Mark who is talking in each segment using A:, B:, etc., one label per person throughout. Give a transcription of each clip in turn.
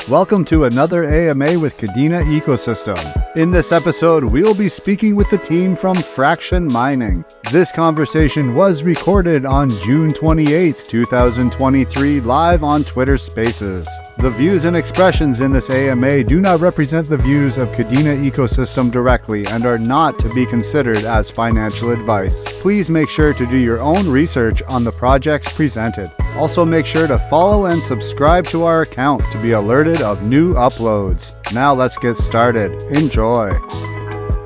A: Welcome to another AMA with Kadena Ecosystem. In this episode, we'll be speaking with the team from Fraction Mining. This conversation was recorded on June 28, 2023, live on Twitter Spaces. The views and expressions in this AMA do not represent the views of Kadena Ecosystem directly and are not to be considered as financial advice. Please make sure to do your own research on the projects presented. Also make sure to follow and subscribe to our account to be alerted of new uploads. Now let's get started. Enjoy.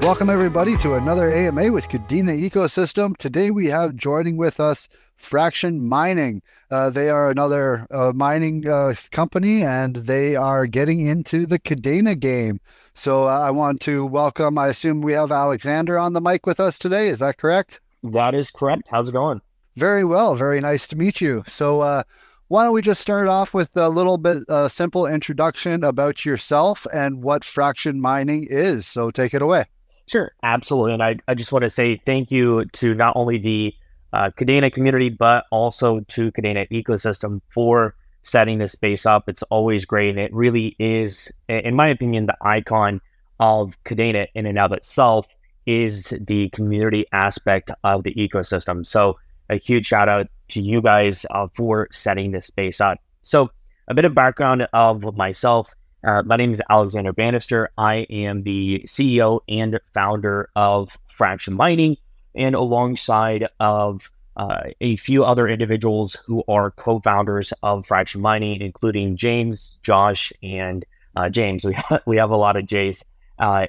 A: Welcome everybody to another AMA with Kadena Ecosystem. Today we have joining with us Fraction Mining. They are another mining company, and they are getting into the Kadena game. So I want to welcome, I assume we have Alexander on the mic with us today. Is that correct?
B: That is correct. How's it going?
A: Very well. Very nice to meet you. So why don't we just start off with a little bit simple introduction about yourself and what Fraction Mining is. So take it away.
B: Sure, absolutely. And I just want to say thank you to not only the Kadena community, but also to Kadena Ecosystem for setting this space up. It's always great. And it really is, in my opinion, the icon of Kadena in and of itself is the community aspect of the ecosystem. So a huge shout out to you guys for setting this space up. So a bit of background of myself. My name is Alexander Bannister. I am the CEO and founder of Fraction Mining, and alongside of a few other individuals who are co-founders of Fraction Mining, including James, Josh, and James. We have a lot of J's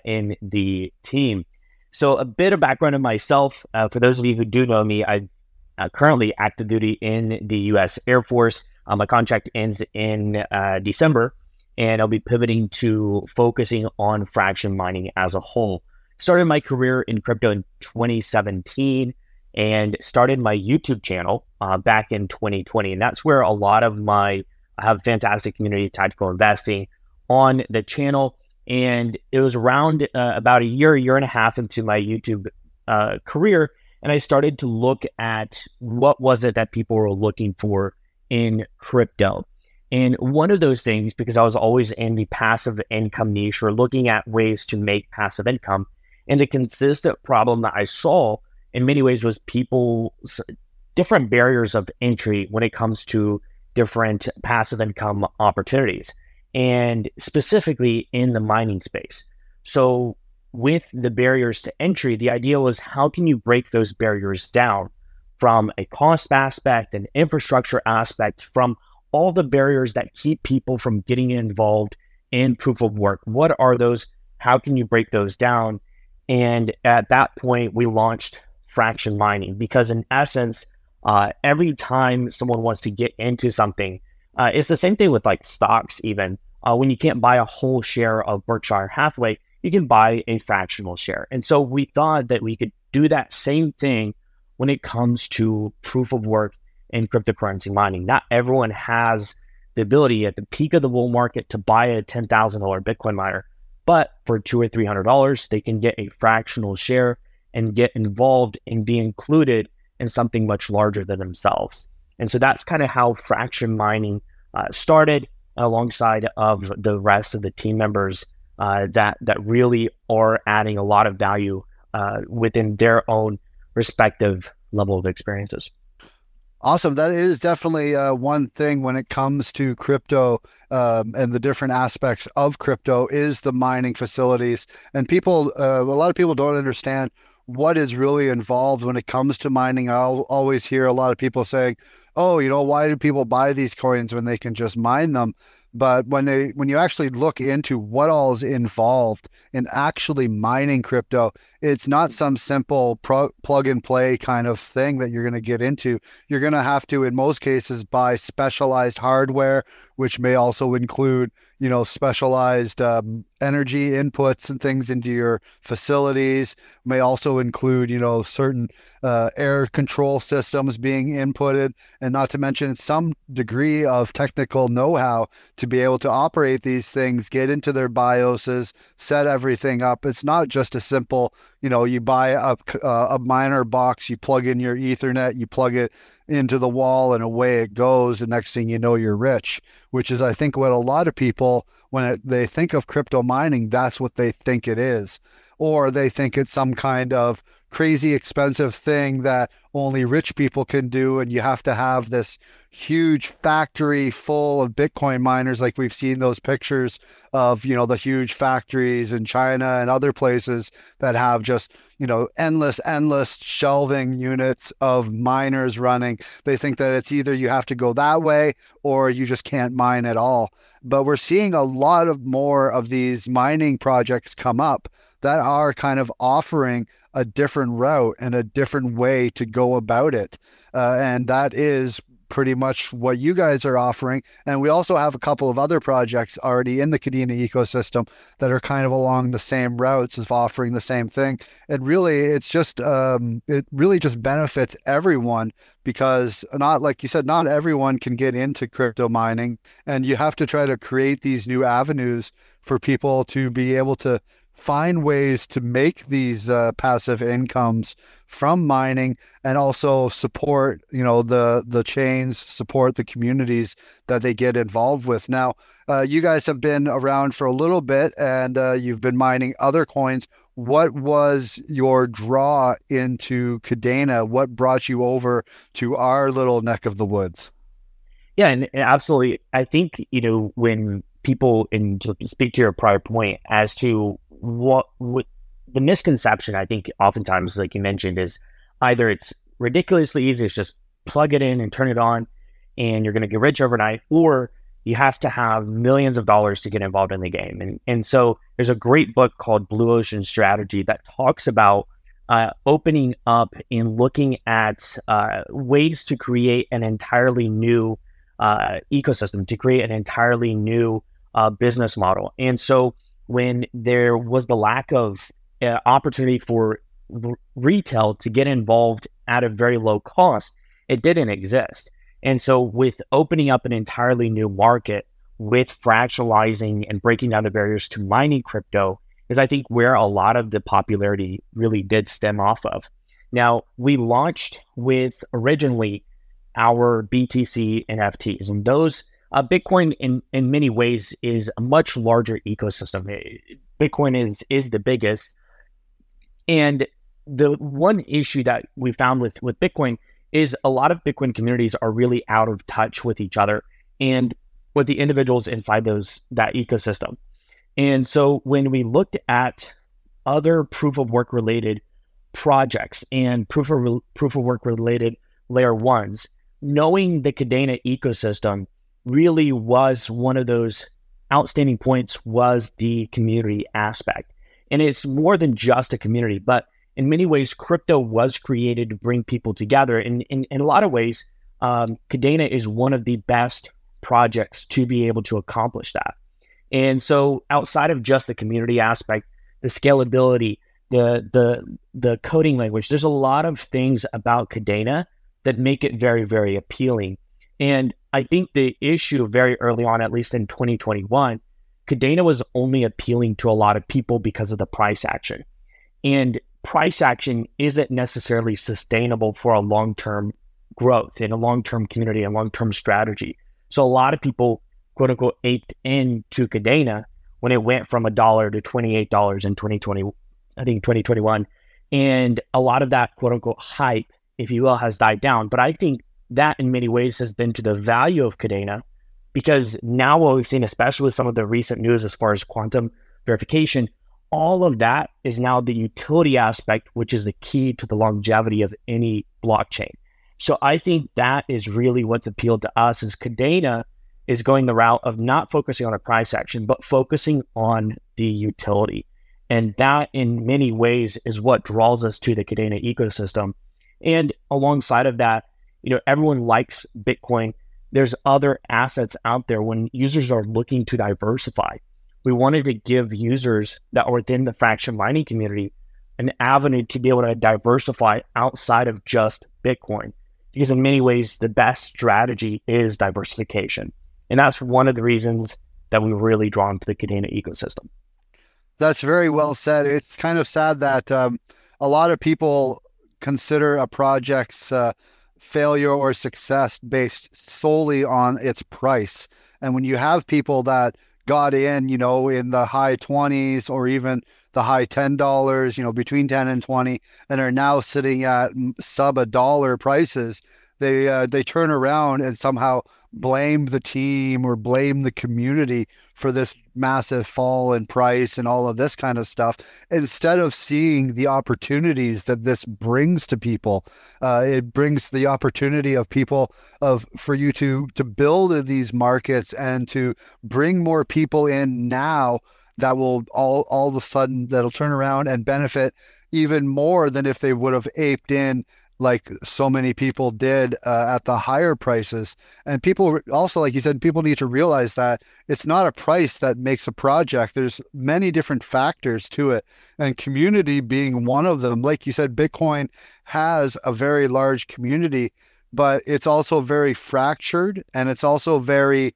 B: in the team. So a bit of background on myself. For those of you who do know me, I'm currently active duty in the U.S. Air Force. My contract ends in December, and I'll be pivoting to focusing on Fraction Mining as a whole. Started my career in crypto in 2017 and started my YouTube channel back in 2020. And that's where a lot of I have a fantastic community of tactical investing on the channel. And it was around about a year and a half into my YouTube career. And I started to look at what was it that people were looking for in crypto. And one of those things, because I was always in the passive income niche or looking at ways to make passive income, and the consistent problem that I saw in many ways was people's different barriers of entry when it comes to different passive income opportunities, and specifically in the mining space. So with the barriers to entry, the idea was how can you break those barriers down from a cost aspect, an infrastructure aspect, from all the barriers that keep people from getting involved in proof of work. What are those? How can you break those down? And at that point, we launched Fraction Mining because in essence, every time someone wants to get into something, it's the same thing with like stocks even. When you can't buy a whole share of Berkshire Hathaway, you can buy a fractional share. And so we thought that we could do that same thing when it comes to proof of work in cryptocurrency mining. Not everyone has the ability at the peak of the bull market to buy a $10,000 Bitcoin miner, but for $200 or $300, they can get a fractional share and get involved and be included in something much larger than themselves. And so that's kind of how Fraction Mining started, alongside of the rest of the team members that really are adding a lot of value within their own respective level of experiences.
A: Awesome. That is definitely one thing when it comes to crypto and the different aspects of crypto is the mining facilities. And people, a lot of people don't understand what is really involved when it comes to mining. I'll always hear a lot of people saying, oh, why do people buy these coins when they can just mine them? But when you actually look into what all is involved in actually mining crypto, it's not some simple plug and play kind of thing that you're going to get into. You're going to have to, in most cases, buy specialized hardware, which may also include, specialized energy inputs and things into your facilities. May also include, certain air control systems being inputted, and not to mention some degree of technical know-how to be able to operate these things, get into their BIOSes, set everything up. It's not just a simple you buy a miner box, you plug in your Ethernet, you plug it into the wall, and away it goes. And next thing you know, you're rich, which is, I think, what a lot of people, when they think of crypto mining, that's what they think it is. Or they think it's some kind of crazy expensive thing that only rich people can do, and you have to have this huge factory full of Bitcoin miners, like we've seen those pictures of, the huge factories in China and other places that have just, endless shelving units of miners running. They think that it's either you have to go that way or you just can't mine at all. But we're seeing a lot of more of these mining projects come up that are kind of offering a different route and a different way to go about it. And that is pretty much what you guys are offering. And we also have a couple of other projects already in the Kadena ecosystem that are kind of along the same routes as offering the same thing. And really, it really just benefits everyone, because not, like you said, not everyone can get into crypto mining, and you have to try to create these new avenues for people to be able to find ways to make these passive incomes from mining, and also support, the chains, support the communities that they get involved with. Now, you guys have been around for a little bit, and you've been mining other coins. What was your draw into Kadena? What brought you over to our little neck of the woods?
B: Yeah, and absolutely. I think, when people, and to speak to your prior point as to what the misconception, I think oftentimes, like you mentioned, is either it's ridiculously easy, it's just plug it in and turn it on and you're going to get rich overnight, or you have to have millions of dollars to get involved in the game. And so there's a great book called Blue Ocean Strategy that talks about opening up and looking at ways to create an entirely new ecosystem, to create an entirely new business model. And so when there was the lack of opportunity for retail to get involved at a very low cost, it didn't exist. And so with opening up an entirely new market, with fractionalizing and breaking down the barriers to mining crypto, is, I think, where a lot of the popularity really did stem off of. Now, we launched with originally our BTC NFTs, and those Bitcoin in many ways is a much larger ecosystem. Bitcoin is the biggest. And the one issue that we found with Bitcoin is a lot of Bitcoin communities are really out of touch with each other and with the individuals inside that ecosystem. And so when we looked at other proof of work related projects and proof of work related layer ones, knowing the Kadena ecosystem really was one of those outstanding points, was the community aspect. And it's more than just a community, but in many ways, crypto was created to bring people together. And in a lot of ways, Kadena is one of the best projects to be able to accomplish that. And so outside of just the community aspect, the scalability, the coding language, there's a lot of things about Kadena that make it very, very appealing. And I think the issue very early on, at least in 2021, Kadena was only appealing to a lot of people because of the price action. And price action isn't necessarily sustainable for a long-term growth in a long-term community and long-term strategy. So a lot of people, quote unquote, aped into Kadena when it went from $1 to $28 in 2021. And a lot of that, quote unquote, hype, if you will, has died down. But I think that in many ways has been to the value of Kadena, because now what we've seen, especially with some of the recent news as far as quantum verification, all of that is now the utility aspect, which is the key to the longevity of any blockchain. So I think that is really what's appealed to us, is Kadena is going the route of not focusing on a price action, but focusing on the utility. And that in many ways is what draws us to the Kadena ecosystem. And alongside of that, everyone likes Bitcoin. There's other assets out there when users are looking to diversify. We wanted to give users that are within the fraction mining community an avenue to be able to diversify outside of just Bitcoin. Because in many ways, the best strategy is diversification. And that's one of the reasons that we were really drawn to the Kadena ecosystem.
A: That's very well said. It's kind of sad that a lot of people consider a project's failure or success based solely on its price. And when you have people that got in, in the high 20s or even the high $10, between 10 and 20, and are now sitting at sub $1 prices, they turn around and somehow blame the team or blame the community for this massive fall in price and all of this kind of stuff, instead of seeing the opportunities that this brings to people. It brings the opportunity of people for you to build in these markets and to bring more people in now that will all of a sudden that'll turn around and benefit even more than if they would have aped in like so many people did at the higher prices. And people also, like you said, people need to realize that it's not a price that makes a project. There's many different factors to it, and community being one of them. Like you said, Bitcoin has a very large community, but it's also very fractured, and it's also very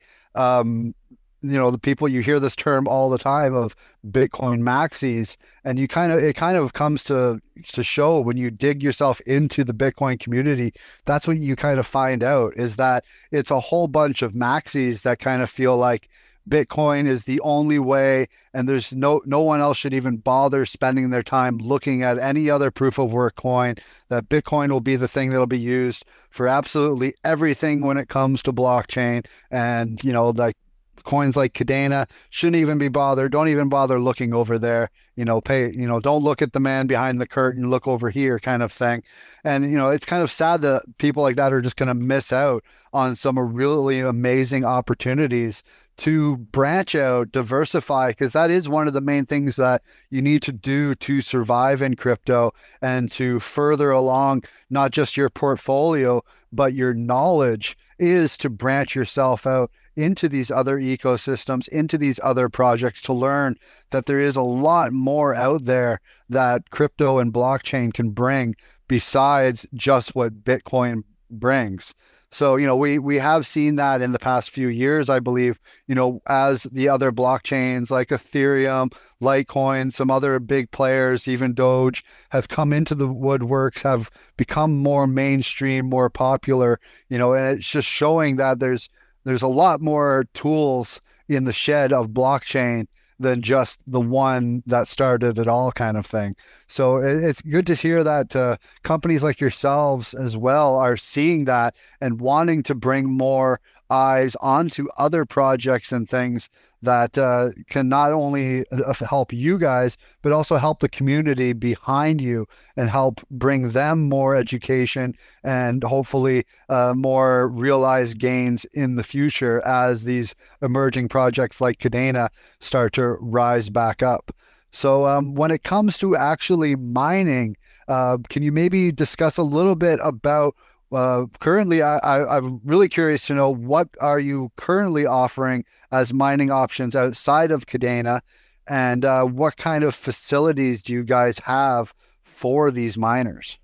A: the people, you hear this term all the time of Bitcoin maxis, and it kind of comes to show when you dig yourself into the Bitcoin community. That's what you kind of find out, is that it's a whole bunch of maxis that kind of feel like Bitcoin is the only way, and there's no one else should even bother spending their time looking at any other proof of work coin, that Bitcoin will be the thing that'll be used for absolutely everything when it comes to blockchain. And like coins like Kadena shouldn't even be bothered. Don't even bother looking over there. Don't look at the man behind the curtain, look over here, kind of thing. And it's kind of sad that people like that are just going to miss out on some really amazing opportunities to branch out, diversify, because that is one of the main things that you need to do to survive in crypto and to further along not just your portfolio, but your knowledge, is to branch yourself out into these other ecosystems, into these other projects, to learn that there is a lot more out there that crypto and blockchain can bring besides just what Bitcoin brings. So, we have seen that in the past few years, I believe, as the other blockchains like Ethereum, Litecoin, some other big players, even Doge, have come into the woodworks, have become more mainstream, more popular, and it's just showing that there's a lot more tools in the shed of blockchain than just the one that started it all, kind of thing. So it's good to hear that companies like yourselves as well are seeing that and wanting to bring more eyes onto other projects and things that can not only help you guys, but also help the community behind you and help bring them more education and hopefully more realized gains in the future as these emerging projects like Kadena start to rise back up. So when it comes to actually mining, can you maybe discuss a little bit about currently, I'm really curious to know, what are you currently offering as mining options outside of Kadena, and what kind of facilities do you guys have for these miners?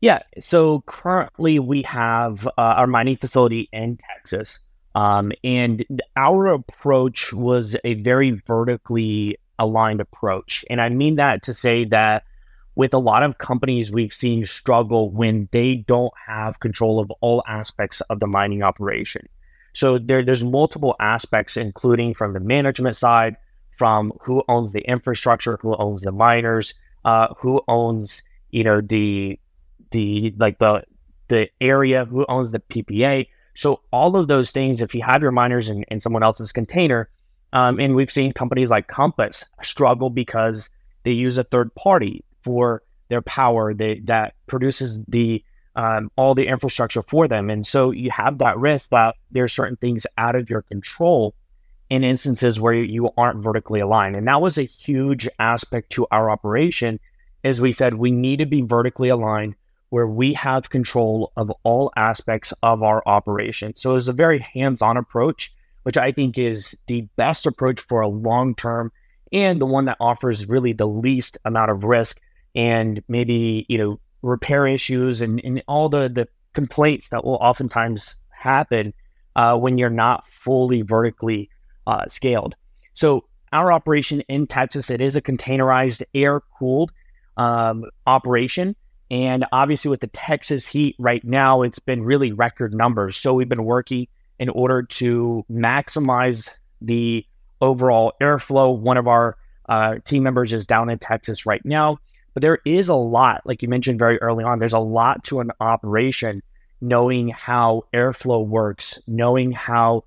B: Yeah, so currently we have our mining facility in Texas, and our approach was a very vertically aligned approach. And I mean that to say that with a lot of companies we've seen struggle when they don't have control of all aspects of the mining operation. So there's multiple aspects, including from the management side, from who owns the infrastructure, who owns the miners, who owns, the area, who owns the PPA. So all of those things, if you have your miners in someone else's container, and we've seen companies like Compass struggle because they use a third party for their power that produces all the infrastructure for them. And so you have that risk that there are certain things out of your control in instances where you aren't vertically aligned. And that was a huge aspect to our operation. As we said, we need to be vertically aligned where we have control of all aspects of our operation. So it's a very hands-on approach, which I think is the best approach for a long-term and the one that offers really the least amount of risk and maybe, repair issues and all the complaints that will oftentimes happen when you're not fully vertically scaled. So our operation in Texas, it is a containerized, air-cooled operation. And obviously with the Texas heat right now, it's been really record numbers. So we've been working in order to maximize the overall airflow. One of our team members is down in Texas right now. But there is a lot, like you mentioned very early on, there's a lot to an operation, knowing how airflow works, knowing how,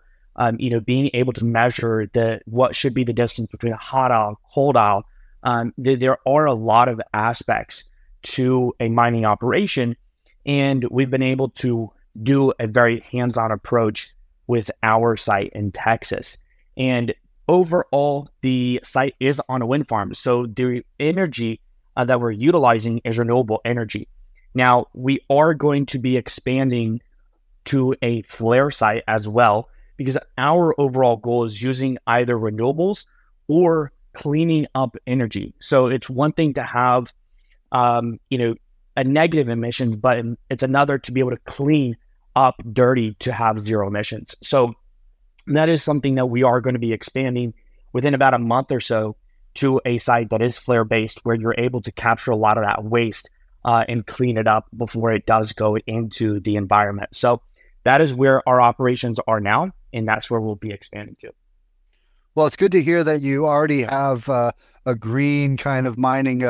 B: being able to measure what should be the distance between a hot aisle, cold aisle. There are a lot of aspects to a mining operation, and we've been able to do a very hands-on approach with our site in Texas. And overall, the site is on a wind farm, so the energy that we're utilizing is renewable energy. Now, we are going to be expanding to a flare site as well, because our overall goal is using either renewables or cleaning up energy. So it's one thing to have, a negative emission, but it's another to be able to clean up dirty to have zero emissions. So that is something that we are going to be expanding within about a month or so to a site that is flare-based, where you're able to capture a lot of that waste and clean it up before it does go into the environment. So that is where our operations are now, and that's where we'll be expanding to.
A: Well, it's good to hear that you already have a green kind of mining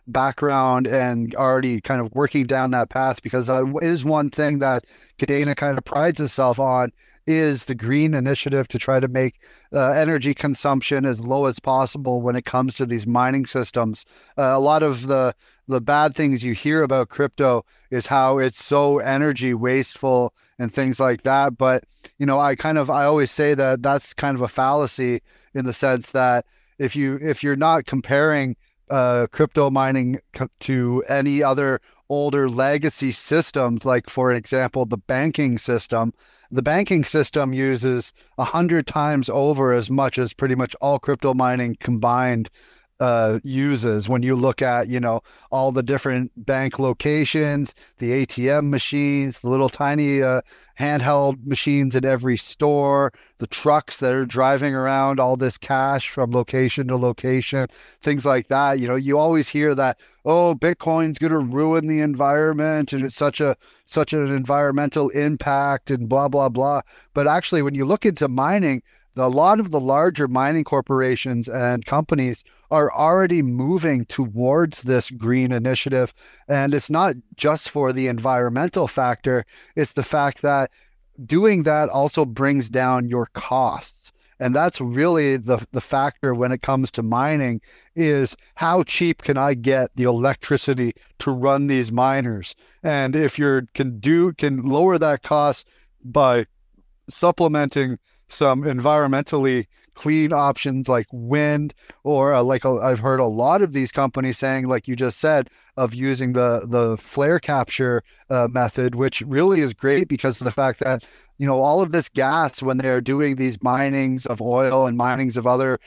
A: background and already kind of working down that path, because is one thing that Kadena kind of prides itself on, is the green initiative to try to make energy consumption as low as possible when it comes to these mining systems. A lot of the bad things you hear about crypto is how it's so energy wasteful and things like that. But, I always say that that's kind of a fallacy, in the sense that if you're not comparing crypto mining to any other older legacy systems, like, for example, the banking system uses 100 times over as much as pretty much all crypto mining combined uses. When you look at, all the different bank locations, the ATM machines, the little tiny handheld machines in every store, the trucks that are driving around all this cash from location to location, things like that. You always hear that, oh, Bitcoin's going to ruin the environment and it's such an environmental impact and blah, blah, blah. But actually, when you look into mining, a lot of the larger mining corporations and companies are already moving towards this green initiative. And it's not just for the environmental factor, it's the fact that doing that also brings down your costs. And that's really the factor when it comes to mining, is how cheap can I get the electricity to run these miners? And if you can lower that cost by supplementing some environmentally clean options like wind, or I've heard a lot of these companies saying, like you just said, of using the flare capture method, which really is great because of the fact that, all of this gas, when they're doing these minings of oil and minings of other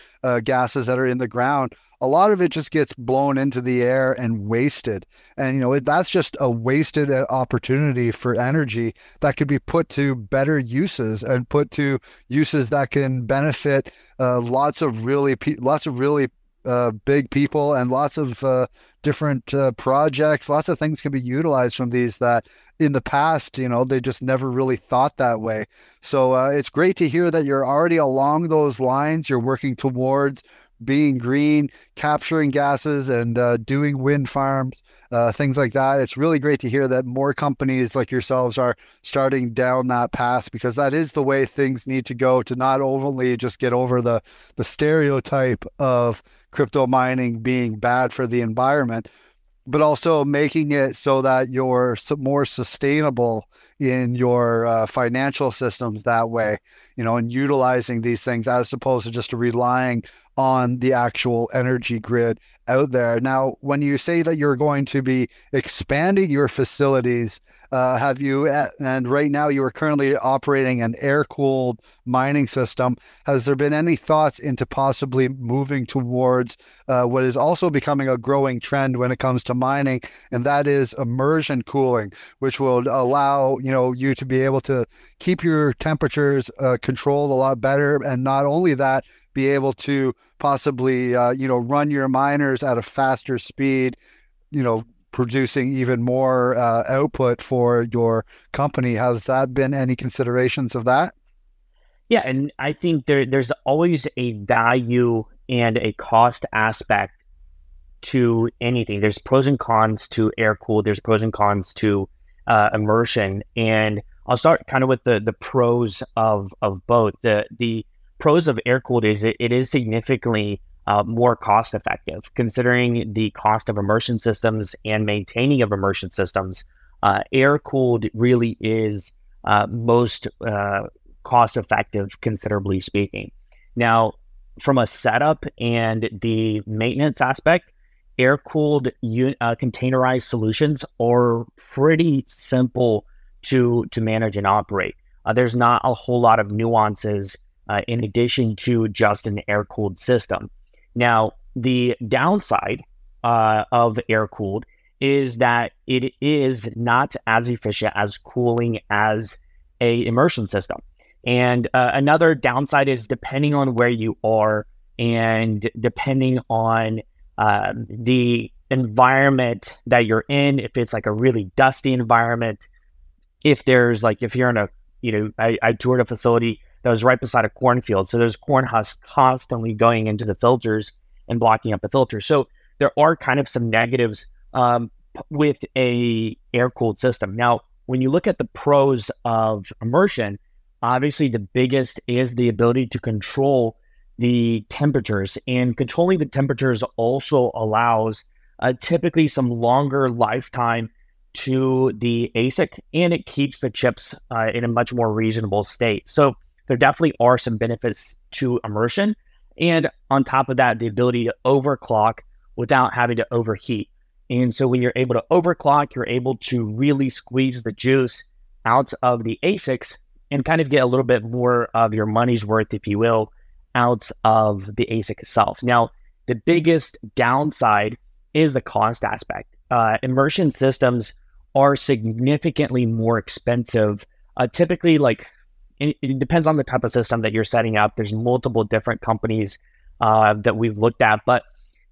A: gases that are in the ground, a lot of it just gets blown into the air and wasted. And, that's just a wasted opportunity for energy that could be put to better uses, and put to uses that can benefit lots of really big people, and lots of different projects. Lots of things can be utilized from these that in the past, they just never really thought that way. So it's great to hear that you're already along those lines. You're working towards being green, capturing gases, and doing wind farms, things like that. It's really great to hear that more companies like yourselves are starting down that path, because that is the way things need to go, to not only just get over the stereotype of crypto mining being bad for the environment, but also making it so that you're more sustainable in your financial systems that way, and utilizing these things as opposed to just relying on the actual energy grid out there. Now, when you say that you're going to be expanding your facilities, and right now you are currently operating an air-cooled mining system, has there been any thoughts into possibly moving towards what is also becoming a growing trend when it comes to mining, and that is immersion cooling, which will allow you to be able to keep your temperatures controlled a lot better. And not only that, be able to possibly, run your miners at a faster speed, producing even more output for your company. Has that been any considerations of that?
B: Yeah, and I think there's always a value and a cost aspect to anything. There's pros and cons to air cooled. There's pros and cons to immersion. And I'll start kind of with the pros of both. The pros of air cooled is it is significantly more cost effective, considering the cost of immersion systems and maintaining of immersion systems. Air cooled really is most cost effective, considerably speaking. Now, from a setup and the maintenance aspect, air-cooled containerized solutions are pretty simple to manage and operate. There's not a whole lot of nuances in addition to just an air-cooled system. Now, the downside of air-cooled is that it is not as efficient as cooling as a immersion system. And another downside is depending on where you are and depending on the environment that you're in, if it's like a really dusty environment, if you're in I toured a facility that was right beside a cornfield. So there's corn husks constantly going into the filters and blocking up the filters. So there are kind of some negatives with a air-cooled system. Now, when you look at the pros of immersion, obviously the biggest is the ability to control the temperatures, and controlling the temperatures also allows typically some longer lifetime to the ASIC, and it keeps the chips in a much more reasonable state. So there definitely are some benefits to immersion. And on top of that, the ability to overclock without having to overheat. And so when you're able to overclock, you're able to really squeeze the juice out of the ASICs and kind of get a little bit more of your money's worth, if you will, out of the ASIC itself. Now, the biggest downside is the cost aspect. Immersion systems are significantly more expensive. Typically, it depends on the type of system that you're setting up. There's multiple different companies that we've looked at, but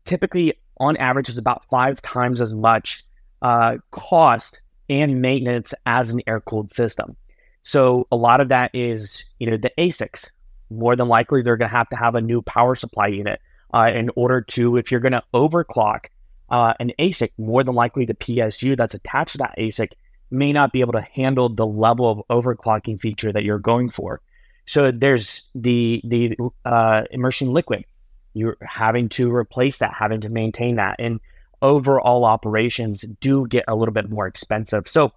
B: typically, on average, it's about 5 times as much cost and maintenance as an air-cooled system. So a lot of that is, the ASICs. More than likely, they're going to have a new power supply unit in order to, if you're going to overclock an ASIC, more than likely the PSU that's attached to that ASIC may not be able to handle the level of overclocking feature that you're going for. So there's the immersion liquid. You're having to replace that, having to maintain that, and overall operations do get a little bit more expensive. So,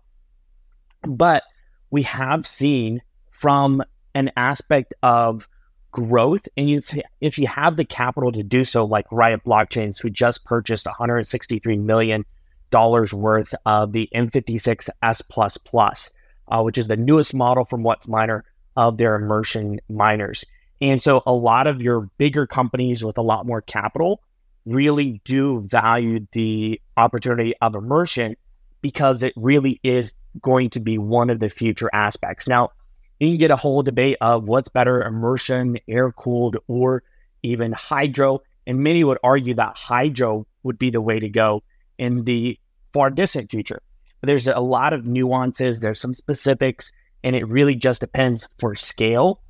B: but we have seen from an aspect of growth, and if you have the capital to do so, like Riot Blockchains, who just purchased $163 million worth of the M56S++, which is the newest model from WhatsMiner of their immersion miners. And so a lot of your bigger companies with a lot more capital really do value the opportunity of immersion because it really is going to be one of the future aspects. Now, you can get a whole debate of what's better, immersion, air-cooled, or even hydro. And many would argue that hydro would be the way to go in the far distant future. But there's a lot of nuances. There's some specifics, and it really just depends. For scale,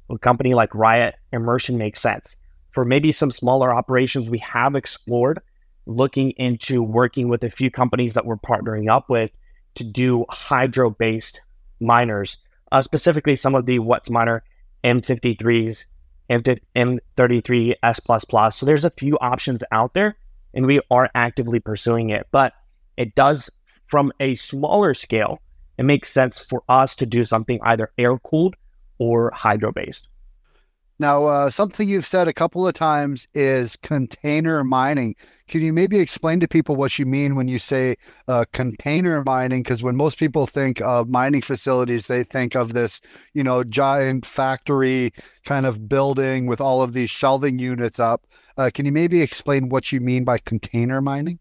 B: a company like Riot, immersion makes sense. For maybe some smaller operations, we have explored looking into working with a few companies that we're partnering up with to do hydro-based miners, specifically some of the WhatsMiner M53s, M33S++. So there's a few options out there, and we are actively pursuing it. But it does, from a smaller scale, it makes sense for us to do something either air-cooled or hydro-based.
A: Now, something you've said a couple of times is container mining. Can you maybe explain to people what you mean when you say container mining? Because when most people think of mining facilities, they think of this, giant factory kind of building with all of these shelving units up. Can you maybe explain what you mean by container mining?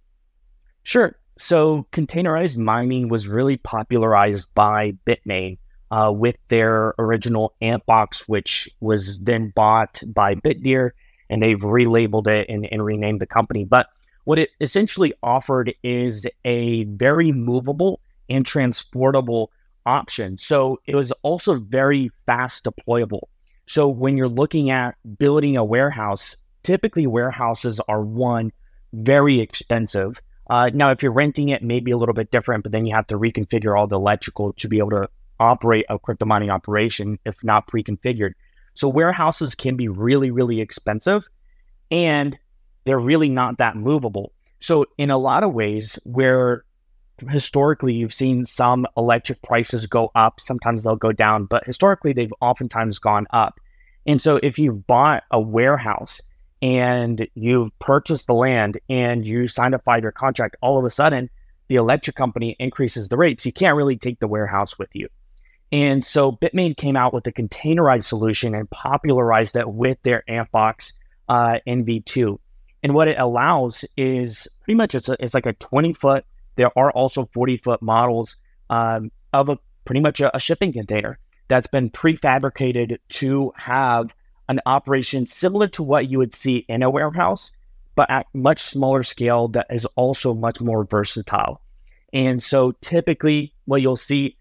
B: Sure. So containerized mining was really popularized by Bitmain with their original ant box, which was then bought by Bitdeer, and they've relabeled it and renamed the company. But what it essentially offered is a very movable and transportable option. So it was also very fast deployable. So when you're looking at building a warehouse, typically warehouses are very expensive. Now, if you're renting it, maybe a little bit different, but then you have to reconfigure all the electrical to be able to operate a crypto mining operation, if not pre-configured. So warehouses can be really expensive, and they're really not that movable. So in a lot of ways, where historically you've seen some electric prices go up, sometimes they'll go down, but historically they've oftentimes gone up. And so if you've bought a warehouse and you've purchased the land and you signed a 5-year contract, all of a sudden the electric company increases the rates. You can't really take the warehouse with you. And so Bitmain came out with a containerized solution and popularized it with their Antbox NV2. And what it allows is pretty much it's like a 20-foot. There are also 40-foot models of pretty much a shipping container that's been prefabricated to have an operation similar to what you would see in a warehouse, but at much smaller scale that is also much more versatile. And so typically what you'll see,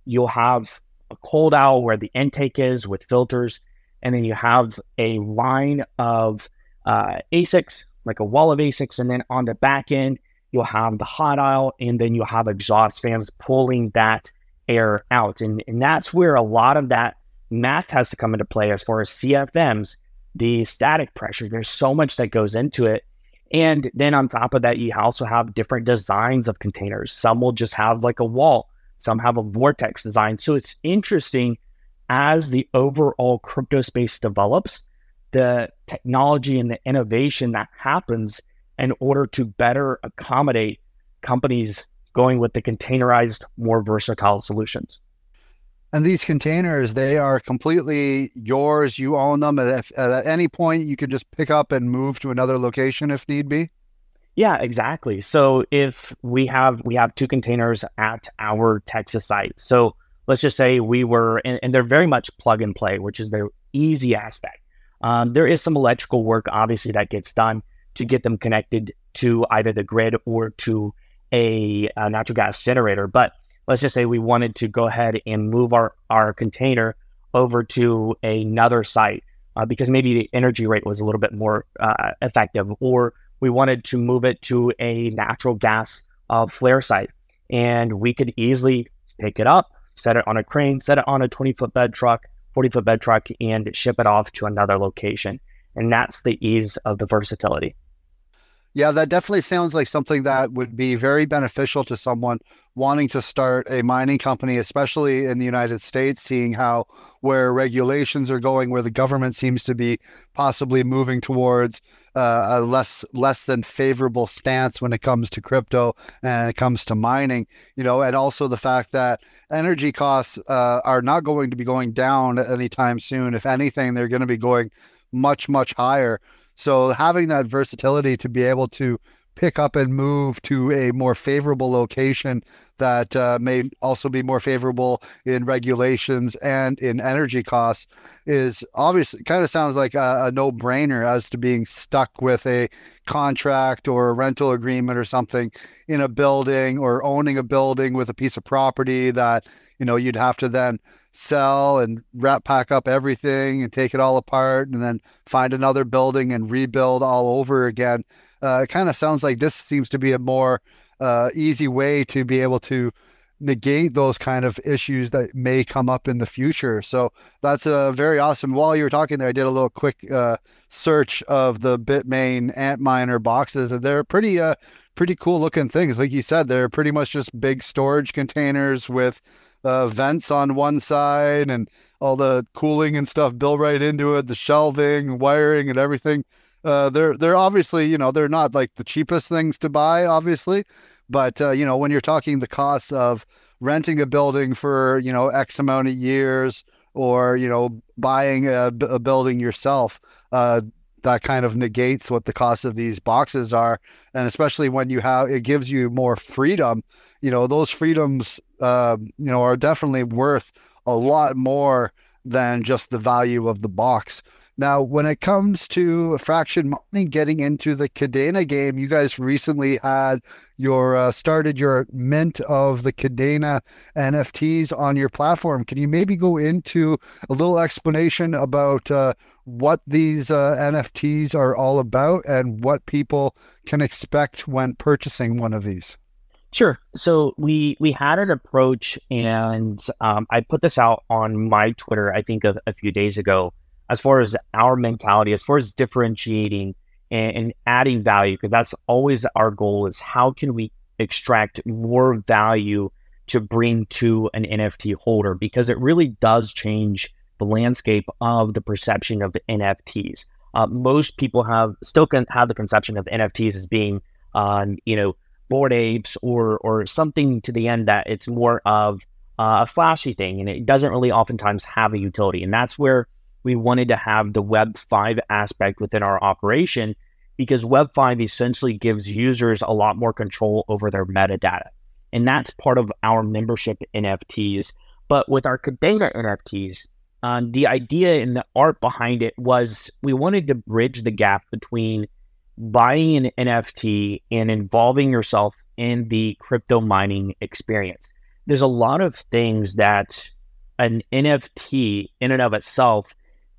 B: you'll have a cold aisle where the intake is with filters, and then you have a line of ASICs, like a wall of ASICs, and then on the back end, you'll have the hot aisle, and then you'll have exhaust fans pulling that air out. And that's where a lot of that math has to come into play as far as CFMs, the static pressure. There's so much that goes into it. And then on top of that, you also have different designs of containers. Some will just have like a wall. Some have a vortex design. So it's interesting as the overall crypto space develops, the technology and the innovation that happens in order to better accommodate companies going with the containerized, more versatile solutions.
A: And these containers, they are completely yours. You own them. At any point, you can just pick up and move to another location if need be.
B: Yeah, exactly. So if we have 2 containers at our Texas site. So let's just say we were, and they're very much plug and play, which is the easy aspect. There is some electrical work, obviously, that gets done to get them connected to either the grid or to a natural gas generator. But let's just say we wanted to go ahead and move our container over to another site because maybe the energy rate was a little bit more effective, or we wanted to move it to a natural gas flare site. And we could easily pick it up, set it on a crane, set it on a 20-foot bed truck, 40-foot bed truck, and ship it off to another location. And that's the ease of the versatility.
A: Yeah, that definitely sounds like something that would be very beneficial to someone wanting to start a mining company, especially in the United States, seeing how where regulations are going, where the government seems to be possibly moving towards a less than favorable stance when it comes to crypto and it comes to mining, and also the fact that energy costs are not going to be going down anytime soon. If anything, they're going to be going much higher. So having that versatility to be able to pick up and move to a more favorable location that may also be more favorable in regulations and in energy costs is obviously kind of sounds like a no-brainer as to being stuck with a contract or a rental agreement or something in a building, or owning a building with a piece of property that you'd have to then sell and pack up everything and take it all apart and then find another building and rebuild all over again. It kind of sounds like this seems to be a more easy way to be able to negate those kind of issues that may come up in the future. So that's very awesome. While you were talking there, I did a little quick search of the Bitmain Antminer boxes, and they're pretty cool looking things. Like you said, they're pretty much just big storage containers with vents on one side and all the cooling and stuff built right into it, the shelving, wiring, and everything. They're obviously, they're not like the cheapest things to buy, obviously, but when you're talking the costs of renting a building for X amount of years, or buying a building yourself, that kind of negates what the cost of these boxes are. And especially when it gives you more freedom, those freedoms, are definitely worth a lot more than just the value of the box. Now, when it comes to Fraction Mining getting into the Kadena game, you guys recently had your started your mint of the Kadena NFTs on your platform. Can you maybe go into a little explanation about what these NFTs are all about and what people can expect when purchasing one of these?
B: Sure. So we had an approach, and I put this out on my Twitter, I think, a few days ago, as far as our mentality, as far as differentiating and adding value, because that's always our goal, is how can we extract more value to bring to an NFT holder, because it really does change the landscape of the perception of the NFTs. Most people still have the conception of NFTs as being, Bored Apes or something to the end that it's more of a flashy thing, and it doesn't really oftentimes have a utility. And that's where we wanted to have the Web 5 aspect within our operation, because Web 5 essentially gives users a lot more control over their metadata. And that's part of our membership NFTs. But with our Kadena NFTs, the idea and the art behind it was we wanted to bridge the gap between buying an NFT and involving yourself in the crypto mining experience. There's a lot of things that an NFT in and of itself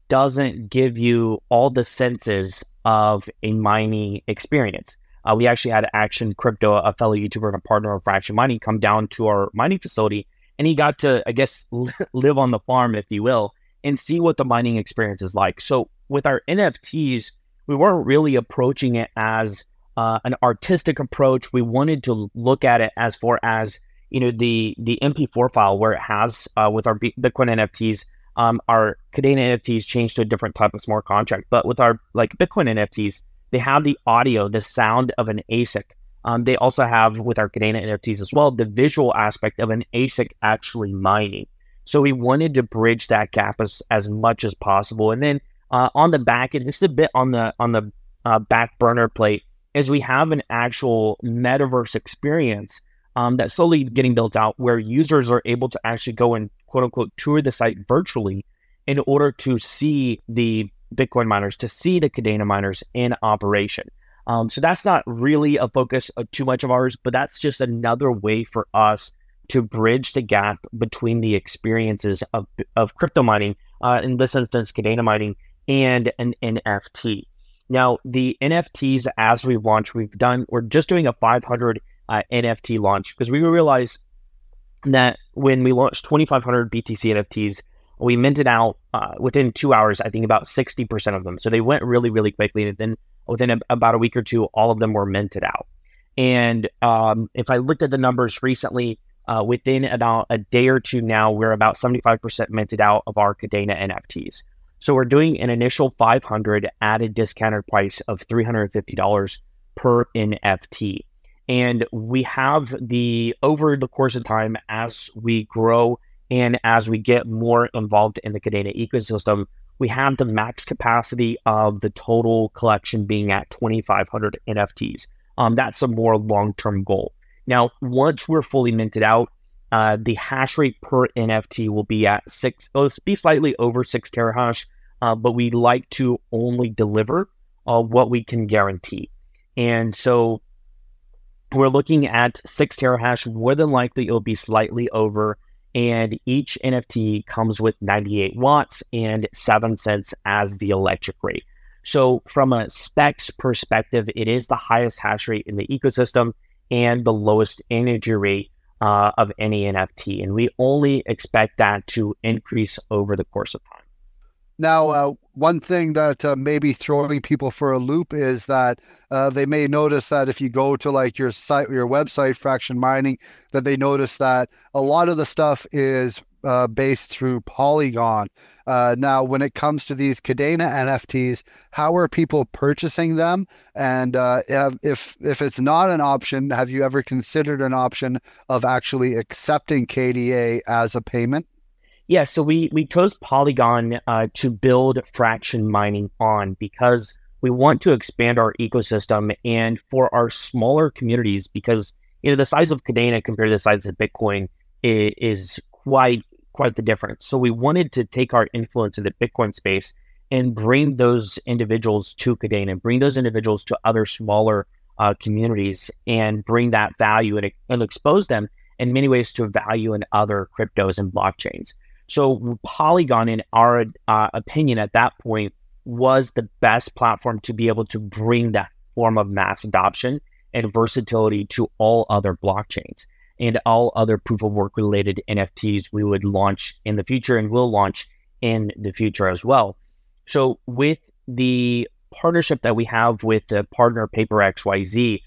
B: doesn't give you all the senses of a mining experience. We actually had Action Crypto, a fellow YouTuber and a partner of Fraction Mining, come down to our mining facility, and he got to, I guess, live on the farm, if you will, and see what the mining experience is like. So with our NFTs, we weren't really approaching it as an artistic approach. We wanted to look at it as far as, the MP4 file, where it has, with our Bitcoin NFTs, our Kadena NFTs changed to a different type of smart contract. But with our Bitcoin NFTs, they have the audio, the sound of an ASIC. They also have, with our Kadena NFTs as well, the visual aspect of an ASIC actually mining. So we wanted to bridge that gap as much as possible. And then on the back end, this is a bit on the back burner plate, is we have an actual metaverse experience that's slowly getting built out, where users are able to actually go and quote unquote tour the site virtually in order to see the Bitcoin miners, to see the Kadena miners in operation. So that's not really a focus of too much of ours, but that's just another way for us to bridge the gap between the experiences of crypto mining, in this instance, Kadena mining, and an NFT. Now, the NFTs, as we launch, we're just doing a 500 NFT launch, because we realized that when we launched 2,500 BTC NFTs, we minted out within 2 hours, I think about 60% of them. So they went really, really quickly. And then within about a week or two, all of them were minted out. And if I looked at the numbers recently, within about a day or two now, we're about 75% minted out of our Kadena NFTs. So we're doing an initial 500 at a discounted price of $350 per NFT. And we have over the course of time, as we grow and as we get more involved in the Kadena ecosystem, we have the max capacity of the total collection being at 2,500 NFTs. That's a more long-term goal. Now, once we're fully minted out, the hash rate per NFT will be at it'll be slightly over 6 terahash, but we like to only deliver what we can guarantee. And so we're looking at 6 terahash. More than likely, it'll be slightly over, and each NFT comes with 98 watts and 7 cents as the electric rate. So from a specs perspective, it is the highest hash rate in the ecosystem and the lowest energy rate of any NFT. And we only expect that to increase over the course of time.
A: Now, one thing that may be throwing people for a loop is that they may notice that if you go to your site, your website, Fraction Mining, that they notice that a lot of the stuff is based through Polygon. Now, when it comes to these Kadena NFTs, how are people purchasing them? And if it's not an option, have you ever considered an option of actually accepting KDA as a payment?
B: Yeah, so we chose Polygon to build Fraction Mining on, because we want to expand our ecosystem, and for our smaller communities, because the size of Kadena compared to the size of Bitcoin is quite quite the difference. So we wanted to take our influence in the Bitcoin space and bring those individuals to Kadena, bring those individuals to other smaller communities, and bring that value and expose them in many ways to value in other cryptos and blockchains. So Polygon, in our opinion at that point, was the best platform to be able to bring that form of mass adoption and versatility to all other blockchains and all other proof of work related NFTs we would launch in the future and will launch in the future as well. So with the partnership that we have with the partner PaperXYZ,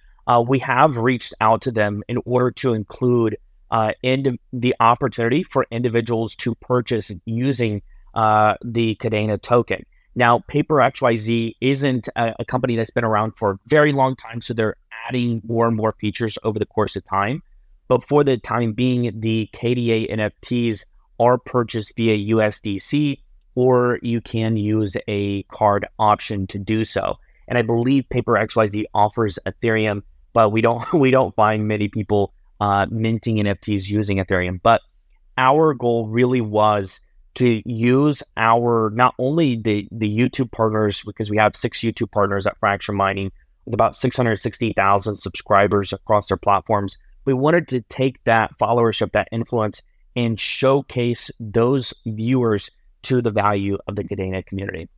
B: we have reached out to them in order to include the opportunity for individuals to purchase using the Kadena token. Now, PaperXYZ isn't a company that's been around for a very long time, so they're adding more and more features over the course of time. But for the time being, the Kadena NFTs are purchased via USDC, or you can use a card option to do so. And I believe PaperXYZ offers Ethereum, but we don't find many people minting NFTs using Ethereum. But our goal really was to use our, not only the YouTube partners, because we have 6 YouTube partners at Fraction Mining with about 660,000 subscribers across their platforms. We wanted to take that followership, that influence, and showcase those viewers to the value of the Kadena community.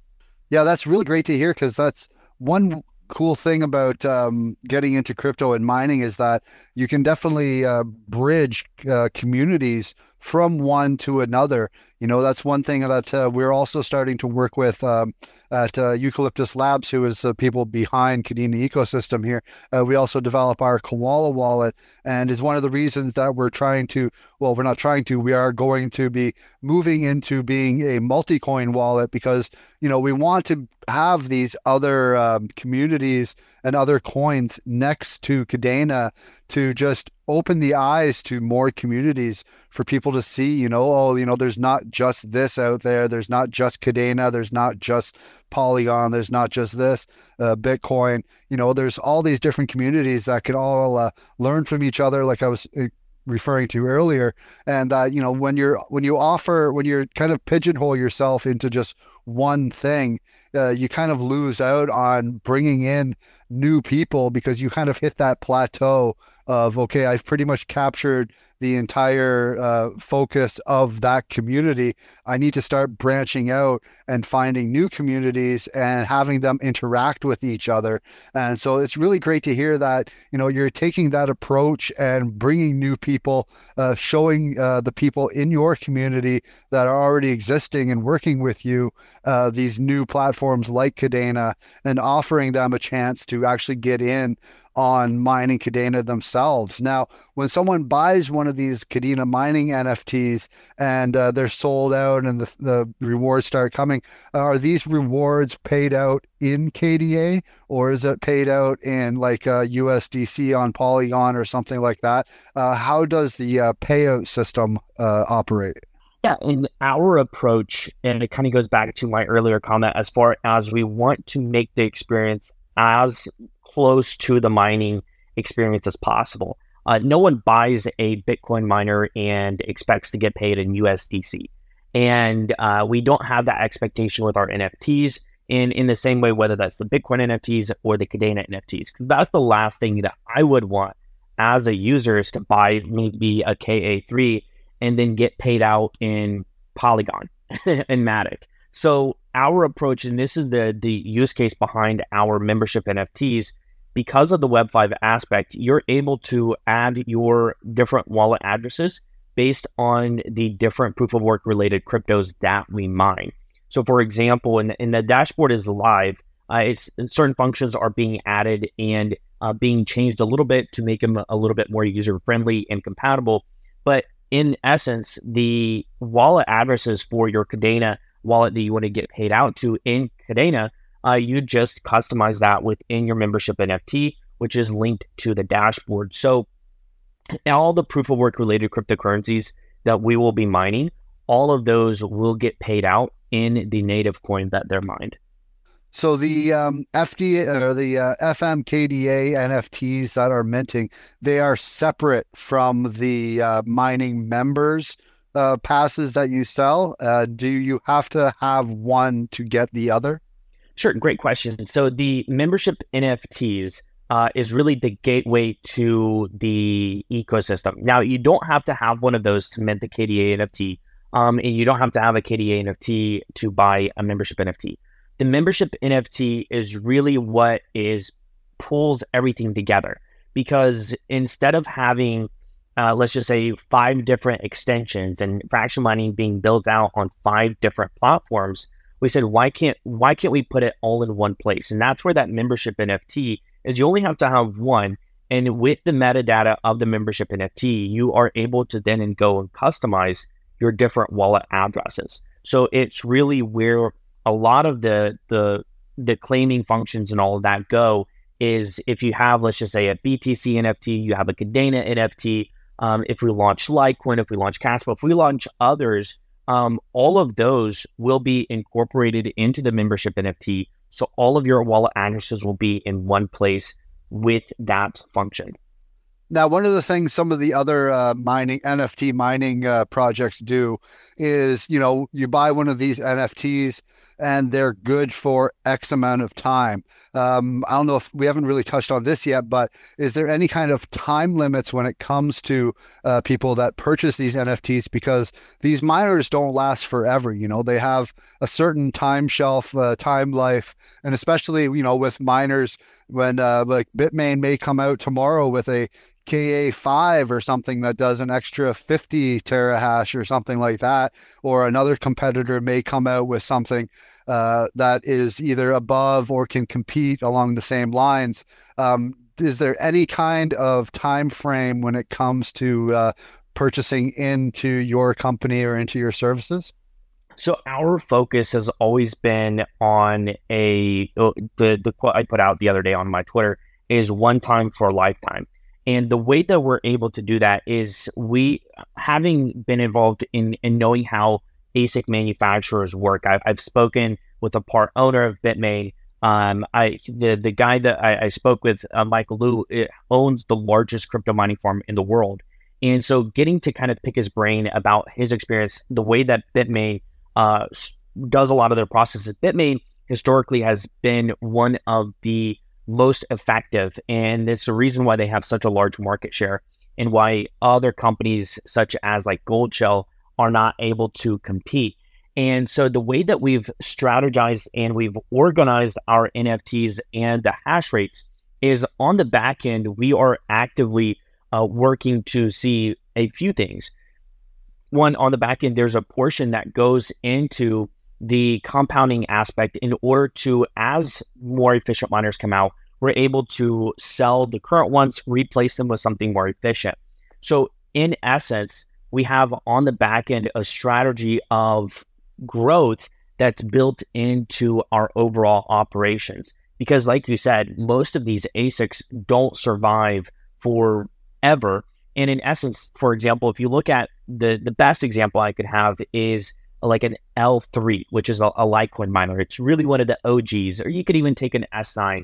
A: Yeah, that's really great to hear, because that's one cool thing about getting into crypto and mining is that you can definitely bridge communities from one to another. That's one thing that we're also starting to work with at Eucalyptus Labs, who is the people behind Kadena Ecosystem here. We also develop our Koala wallet, and is one of the reasons that we are going to be moving into being a multi-coin wallet, because we want to have these other communities and other coins next to Kadena to just open the eyes to more communities for people to see, there's not just this out there. There's not just Kadena. There's not just Polygon. There's not just this Bitcoin. There's all these different communities that can all learn from each other, like I was referring to earlier. And when you're kind of pigeonhole yourself into just one thing, you kind of lose out on bringing in new people, because you kind of hit that plateau of, okay, I've pretty much captured the entire focus of that community. I need to start branching out and finding new communities and having them interact with each other. And so it's really great to hear that, you're taking that approach and bringing new people, showing the people in your community that are already existing and working with you these new platforms like Kadena, and offering them a chance to actually get in on mining Kadena themselves. Now, when someone buys one of these Kadena mining NFTs and they're sold out and the rewards start coming, are these rewards paid out in KDA, or is it paid out in like USDC on Polygon or something like that? How does the payout system operate?
B: Yeah, in our approach, and it kind of goes back to my earlier comment, as far as we want to make the experience as close to the mining experience as possible. No one buys a Bitcoin miner and expects to get paid in USDC. And we don't have that expectation with our NFTs in the same way, whether that's the Bitcoin NFTs or the Kadena NFTs, because that's the last thing that I would want as a user, is to buy maybe a KA3 and then get paid out in Polygon and Matic. So our approach, and this is the use case behind our membership NFTs, because of the Web5 aspect, you're able to add your different wallet addresses based on the different proof of work related cryptos that we mine. So for example, in the dashboard is live, certain functions are being added and being changed a little bit to make them a little bit more user friendly and compatible. But in essence, the wallet addresses for your Kadena wallet that you want to get paid out to in Kadena, you just customize that within your membership NFT, which is linked to the dashboard. So all the proof of work related cryptocurrencies that we will be mining, all of those will get paid out in the native coin that they're mined.
A: So the FD or the FMKDA NFTs that are minting, they are separate from the mining members passes that you sell? Do you have to have one to get the other?
B: Sure, great question. So the membership NFTs is really the gateway to the ecosystem. Now, you don't have to have one of those to mint the KDA NFT, and you don't have to have a KDA NFT to buy a membership NFT. The membership NFT is really what pulls everything together, because instead of having let's just say 5 different extensions and fraction mining being built out on 5 different platforms, we said, why can't we put it all in one place? And that's where that membership NFT is. You only have to have one. And with the metadata of the membership NFT, you are able to then go and customize your different wallet addresses. So it's really where a lot of the claiming functions and all of that go, is if you have, let's just say, a BTC NFT, you have a Kadena NFT. If we launch Litecoin, if we launch Casper, if we launch others, all of those will be incorporated into the membership NFT. So all of your wallet addresses will be in one place with that function.
A: Now, one of the things some of the other NFT mining projects do is, you buy one of these NFTs and they're good for X amount of time. I don't know if we haven't really touched on this yet, but is there any kind of time limits when it comes to people that purchase these NFTs? Because these miners don't last forever. They have a certain time shelf, time life, and especially, with miners, when like Bitmain may come out tomorrow with a KA5 or something that does an extra 50 terahash or something like that, or another competitor may come out with something that is either above or can compete along the same lines. Is there any kind of time frame when it comes to purchasing into your company or into your services?
B: So our focus has always been on the quote I put out the other day on my Twitter is one time for a lifetime. And the way that we're able to do that is we, having been involved in knowing how ASIC manufacturers work. I've spoken with a part owner of Bitmain. The guy that I spoke with, Michael Liu, owns the largest crypto mining farm in the world. And so getting to kind of pick his brain about his experience, the way that Bitmain does a lot of their processes. Bitmain historically has been one of the most effective, and it's the reason why they have such a large market share and why other companies such as like Goldshell are not able to compete. And so the way that we've strategized and we've organized our NFTs and the hash rates is on the back end, we are actively working to see a few things. One, on the back end, there's a portion that goes into the compounding aspect in order to, as more efficient miners come out, we're able to sell the current ones, replace them with something more efficient. So in essence, we have on the back end a strategy of growth that's built into our overall operations. Because like you said, most of these ASICs don't survive forever. And in essence, for example, if you look at the best example I could have is like an L3, which is a Litecoin miner. It's really one of the OGs, or you could even take an S9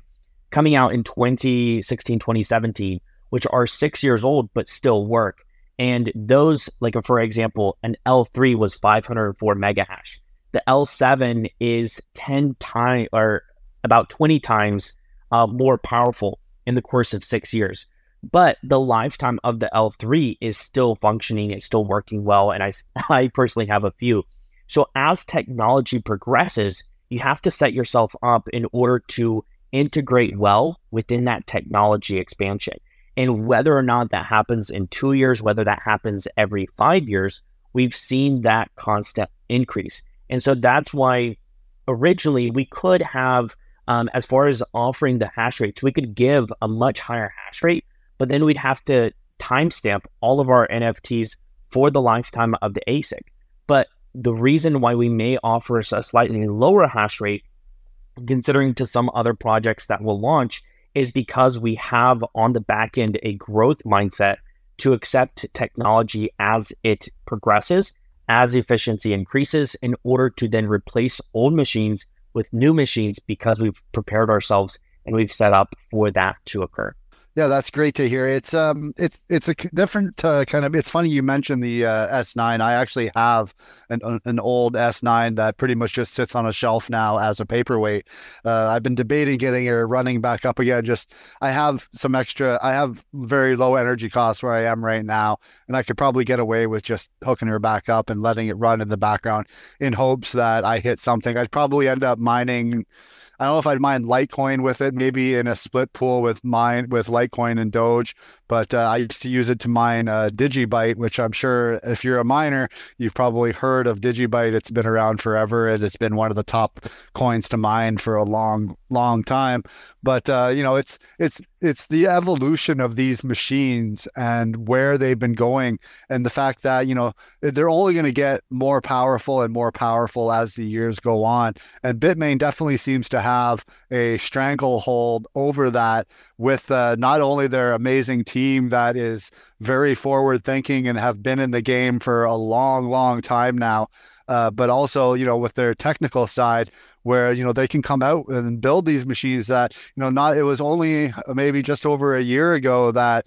B: coming out in 2016, 2017, which are 6 years old, but still work. And those, like for example, an L3 was 504 mega hash. The L7 is 10 times or about 20 times more powerful in the course of 6 years. But the lifetime of the L3 is still functioning, it's still working well. And I personally have a few. So as technology progresses, you have to set yourself up in order to integrate well within that technology expansion. And whether or not that happens in 2 years, whether that happens every 5 years, we've seen that constant increase. And so that's why originally we could have, as far as offering the hash rates, we could give a much higher hash rate, but then we'd have to timestamp all of our NFTs for the lifetime of the ASIC. But the reason why we may offer a slightly lower hash rate, considering to some other projects that will launch, is because we have on the back end a growth mindset to accept technology as it progresses, as efficiency increases, in order to then replace old machines with new machines, because we've prepared ourselves and we've set up for that to occur.
A: Yeah, that's great to hear. It's a different kind of. It's funny you mentioned the S9. I actually have an old S9 that pretty much just sits on a shelf now as a paperweight. I've been debating getting it running back up again. Just I have some extra. I have very low energy costs where I am right now, and I could probably get away with just hooking her back up and letting it run in the background in hopes that I hit something. I'd probably end up mining. I don't know if I'd mind Litecoin with it, maybe in a split pool with Litecoin and Doge. But I used to use it to mine Digibyte, which I'm sure if you're a miner, you've probably heard of Digibyte. It's been around forever, and it's been one of the top coins to mine for a long, long time. But it's the evolution of these machines and where they've been going, and the fact that they're only going to get more powerful and more powerful as the years go on. And Bitmain definitely seems to have a stranglehold over that with not only their amazing team that is very forward thinking and have been in the game for a long, long time now, but also, with their technical side where, they can come out and build these machines that, it was only maybe just over a year ago that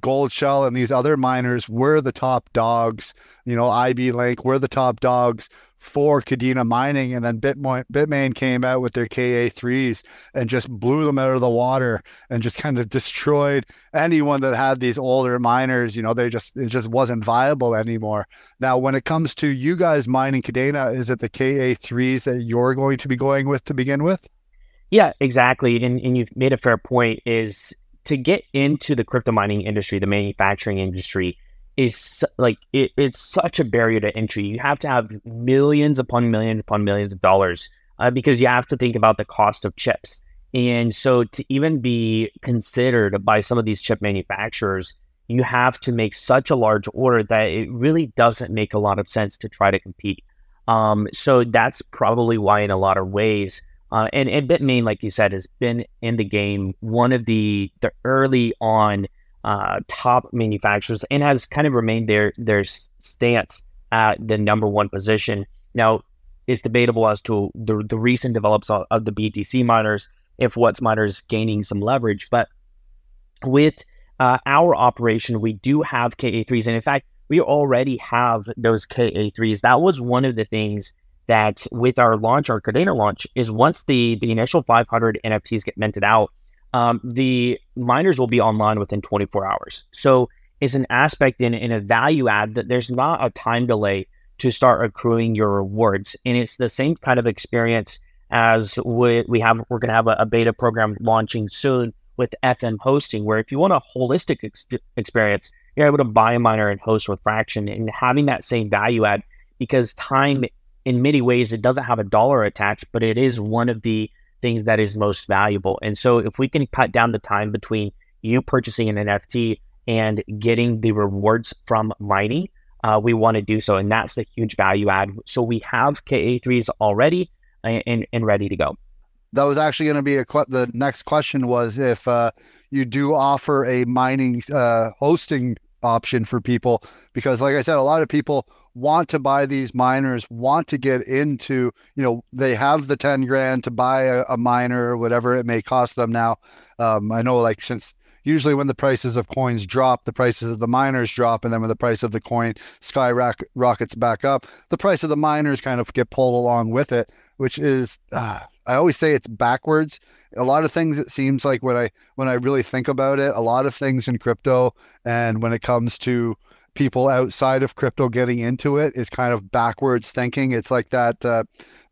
A: Gold Shell and these other miners were the top dogs. IB Link were the top dogs for Kadena mining, and then Bitmain came out with their KA3s and just blew them out of the water and just kind of destroyed anyone that had these older miners. It just wasn't viable anymore. Now, when it comes to you guys mining Kadena, is it the KA3s that you're going to be going with to begin with?
B: Yeah, exactly. And you've made a fair point. Is to get into the crypto mining industry, the manufacturing industry, is like it's such a barrier to entry. You have to have millions upon millions of dollars because you have to think about the cost of chips. And so to even be considered by some of these chip manufacturers, you have to make such a large order that it really doesn't make a lot of sense to try to compete. So that's probably why in a lot of ways, and Bitmain, like you said, has been in the game, one of the early on top manufacturers, and has kind of remained their stance at the number one position. Now, it's debatable as to the recent develops of the BTC miners, if what's miners gaining some leverage. But with our operation, we do have KA3s, and in fact, we already have those KA3s. That was one of the things that with our launch, our Kadena launch, is once the initial 500 NFTs get minted out, the miners will be online within 24 hours. So it's an aspect in a value add that there's not a time delay to start accruing your rewards. And it's the same kind of experience as we're going to have a beta program launching soon with FM hosting, where if you want a holistic experience, you're able to buy a miner and host with Fraction, and having that same value add, because time in many ways, it doesn't have a dollar attached, but it is one of the things that is most valuable. And so if we can cut down the time between you purchasing an NFT and getting the rewards from mining, we want to do so. And that's the huge value add. So we have KA3s already and ready to go.
A: That was actually going to be the next question was if you do offer a mining hosting option for people, because like I said, a lot of people want to buy these miners, want to get into, they have the 10 grand to buy a miner or whatever it may cost them now. I know, like, since usually when the prices of coins drop, the prices of the miners drop, and then when the price of the coin skyrockets back up, the price of the miners kind of get pulled along with it, which is I always say it's backwards. A lot of things, it seems like when I really think about it, a lot of things in crypto, and when it comes to people outside of crypto getting into it, is kind of backwards thinking. It's like that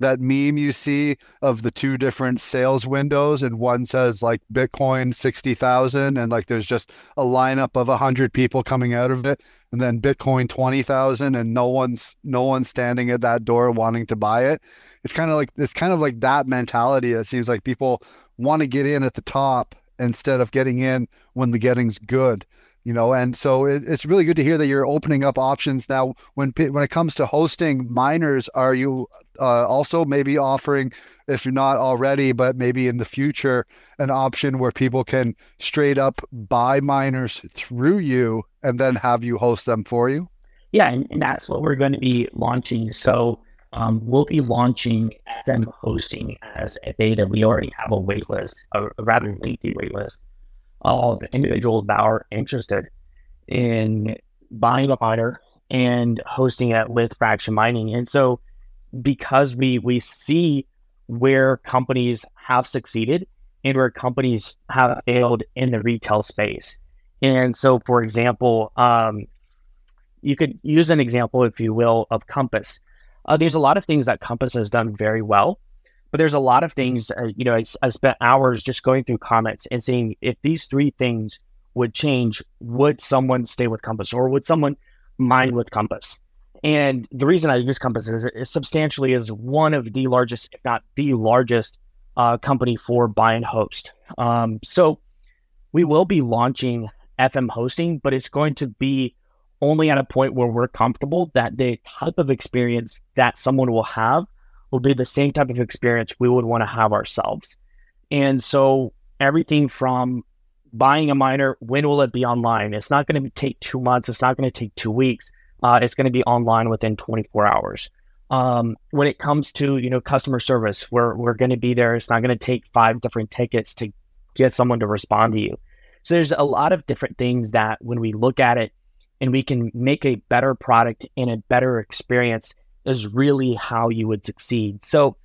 A: meme you see of the two different sales windows, and one says like Bitcoin 60,000, and like there's just a lineup of 100 people coming out of it, and then Bitcoin 20,000, and no one's standing at that door wanting to buy it. It's kind of like that mentality. It seems like people want to get in at the top instead of getting in when the getting's good. And so it's really good to hear that you're opening up options now. When it comes to hosting miners, are you also maybe offering, if you're not already, but maybe in the future, an option where people can straight up buy miners through you and then have you host them for you?
C: Yeah, and that's what we're going to be launching. So we'll be launching FM hosting as a beta. We already have a waitlist, a rather lengthy waitlist of individuals that are interested in buying a miner and hosting it with Fraction Mining. And so because we see where companies have succeeded and where companies have failed in the retail space. And so, for example, you could use an example, if you will, of Compass. There's a lot of things that Compass has done very well, but there's a lot of things, I spent hours just going through comments and seeing if these three things would change, would someone stay with Compass or would someone mine with Compass? And the reason I use Compass is it substantially is one of the largest, if not the largest, company for buy and host. So we will be launching FM hosting, but it's going to be only at a point where we're comfortable that the type of experience that someone will have will be the same type of experience we would want to have ourselves. And so everything from buying a miner, when will it be online? It's not going to take 2 months. It's not going to take 2 weeks. It's going to be online within 24 hours. When it comes to, customer service, we're going to be there. It's not going to take 5 different tickets to get someone to respond to you. So there's a lot of different things that when we look at it and we can make a better product and a better experience is really how you would succeed. So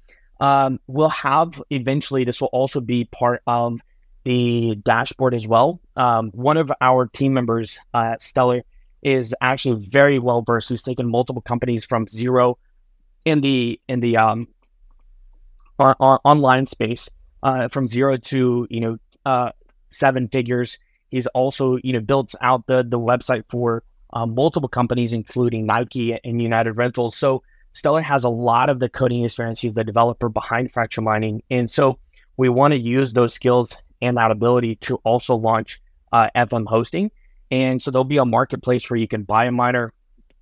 C: we'll have eventually, this will also be part of the dashboard as well. One of our team members, Stellar, is actually very well versed. He's taken multiple companies from zero in the online space, from zero to 7 figures. He's also built out the website for multiple companies, including Nike and United Rentals. So Stellar has a lot of the coding experience. He's the developer behind Fraction Mining, and so we want to use those skills and that ability to also launch FM hosting. And so there'll be a marketplace where you can buy a miner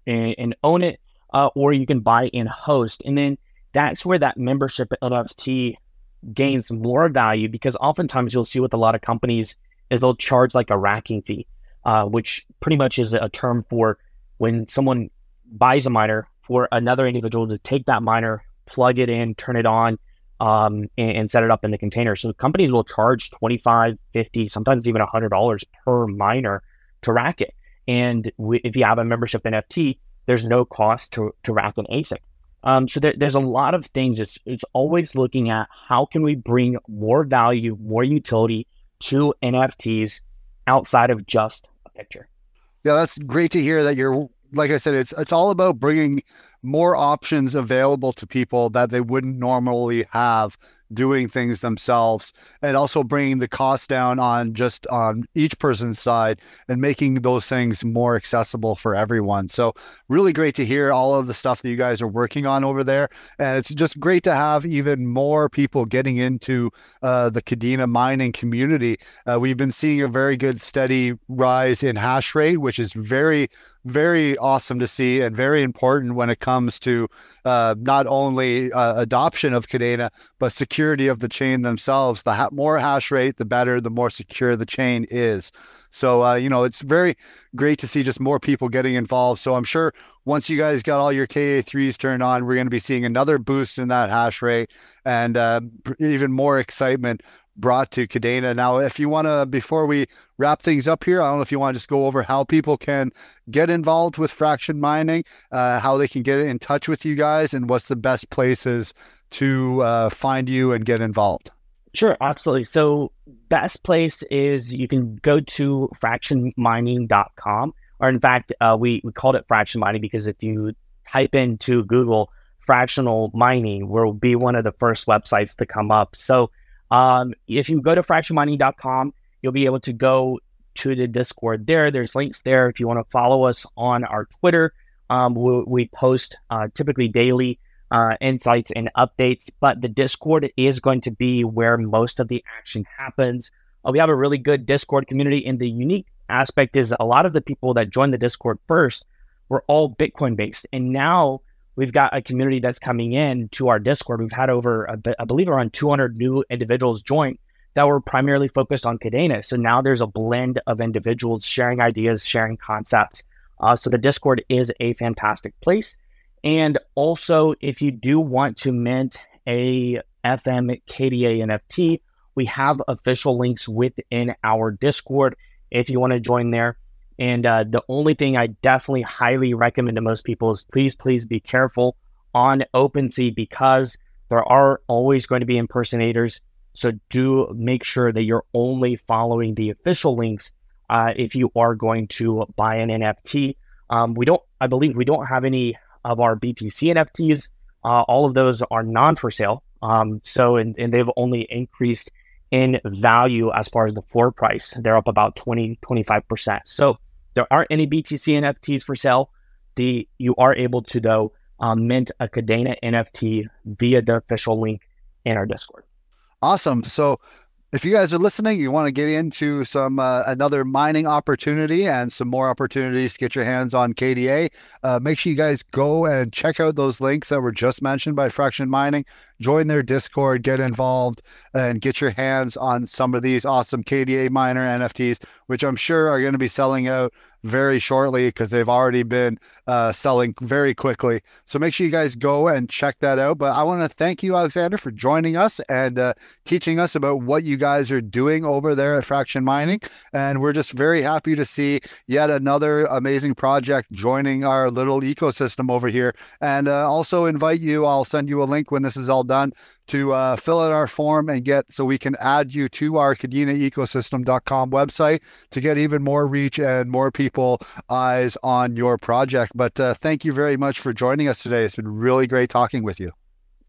C: and own it, or you can buy and host. And then that's where that membership NFT gains more value, because oftentimes you'll see with a lot of companies is they'll charge like a racking fee, which pretty much is a term for when someone buys a miner for another individual to take that miner, plug it in, turn it on, and set it up in the container. So companies will charge $25, $50, sometimes even $100 per miner to rack it. And if you have a membership NFT, there's no cost to rack an ASIC. So there's a lot of things. It's always looking at how can we bring more value, more utility to NFTs outside of just a picture.
A: Yeah, that's great to hear that you're, like I said, it's all about bringing more options available to people that they wouldn't normally have doing things themselves, and also bringing the cost down on each person's side and making those things more accessible for everyone. So really great to hear all of the stuff that you guys are working on over there. And it's just great to have even more people getting into the Kadena mining community. We've been seeing a very good steady rise in hash rate, which is very, very awesome to see and very important when it comes to not only adoption of Kadena, but security of the chain themselves. The more hash rate, the better, the more secure the chain is. So, it's very great to see just more people getting involved. So I'm sure once you guys got all your KA3s turned on, we're going to be seeing another boost in that hash rate and even more excitement brought to Kadena. Now, if you want to, before we wrap things up here, I don't know if you want to just go over how people can get involved with Fraction Mining, how they can get in touch with you guys, and what's the best places to find you and get involved.
C: Sure, absolutely. So best place is you can go to fractionmining.com, or in fact, we called it Fraction Mining because if you type into Google fractional mining, will be one of the first websites to come up. So if you go to fractionmining.com, you'll be able to go to the Discord there. There's links there. If you want to follow us on our Twitter, we post typically daily insights and updates, but the Discord is going to be where most of the action happens. We have a really good Discord community, and the unique aspect is a lot of the people that joined the Discord first were all Bitcoin based, and now we've got a community that's coming in to our Discord. We've had over, I believe, around 200 new individuals join that were primarily focused on Kadena. So now there's a blend of individuals sharing ideas, sharing concepts. So the Discord is a fantastic place. And also, if you do want to mint a FM KDA NFT
B: We have official links within our Discord if you want to join there. And the only thing I definitely highly recommend to most people is please be careful on OpenSea, because there are always going to be impersonators. So do make sure that you're only following the official links if you are going to buy an NFT. I believe we don't have any of our BTC NFTs. All of those are non for sale. And they've only increased in value as far as the floor price. They're up about 25%. So there aren't any BTC NFTs for sale. You are able to, though, mint a Kadena NFT via the official link in our Discord.
A: Awesome. So if you guys are listening, you want to get into some another mining opportunity and some more opportunities to get your hands on KDA, make sure you guys go and check out those links that were just mentioned by Fraction Mining. Join their Discord, get involved, and get your hands on some of these awesome KDA miner NFTs, which I'm sure are going to be selling out very shortly because they've already been selling very quickly. So make sure you guys go and check that out. But I want to thank you, Alexander, for joining us and teaching us about what you guys are doing over there at Fraction Mining. And we're just very happy to see yet another amazing project joining our little ecosystem over here. And also invite you, I'll send you a link when this is all done, to fill out our form and so we can add you to our KadenaEcosystem.com website to get even more reach and more people eyes on your project. But thank you very much for joining us today. It's been really great talking with you.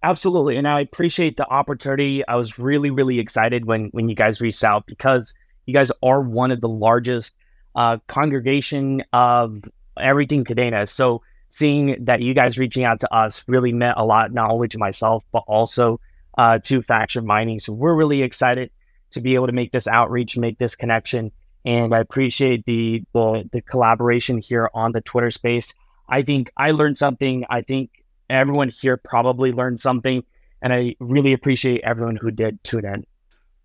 B: Absolutely. And I appreciate the opportunity. I was really excited when you guys reached out, because you guys are one of the largest congregation of everything Kadena. So seeing that you guys reaching out to us really meant a lot, not only to myself, but also to Fraction Mining. So we're really excited to be able to make this outreach, make this connection. And I appreciate the collaboration here on the Twitter space. I think I learned something. I think everyone here probably learned something. And I really appreciate everyone who did tune in.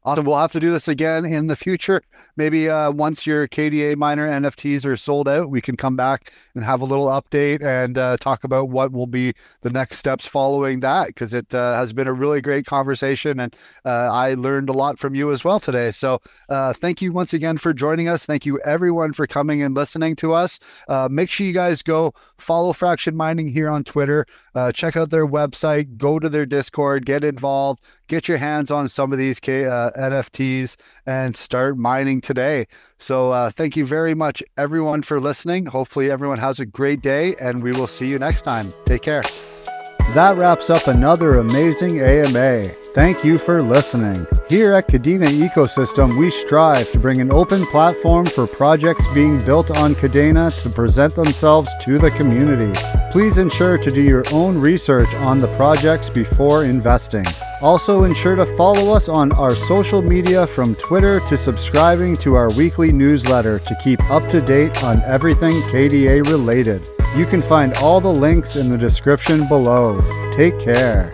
A: Awesome. We'll have to do this again in the future. Maybe once your KDA miner NFTs are sold out, we can come back and have a little update and talk about what will be the next steps following that, because it has been a really great conversation, and I learned a lot from you as well today. So thank you once again for joining us. Thank you everyone for coming and listening to us. Make sure you guys go follow Fraction Mining here on Twitter. Check out their website, go to their Discord, get involved, get your hands on some of these NFTs and start mining today. So thank you very much, everyone, for listening. Hopefully everyone has a great day, and we will see you next time. Take care. That wraps up another amazing AMA. Thank you for listening. Here at Kadena Ecosystem, we strive to bring an open platform for projects being built on Kadena to present themselves to the community. Please ensure to do your own research on the projects before investing. Also ensure to follow us on our social media, from Twitter to subscribing to our weekly newsletter, to keep up to date on everything KDA related. You can find all the links in the description below. Take care.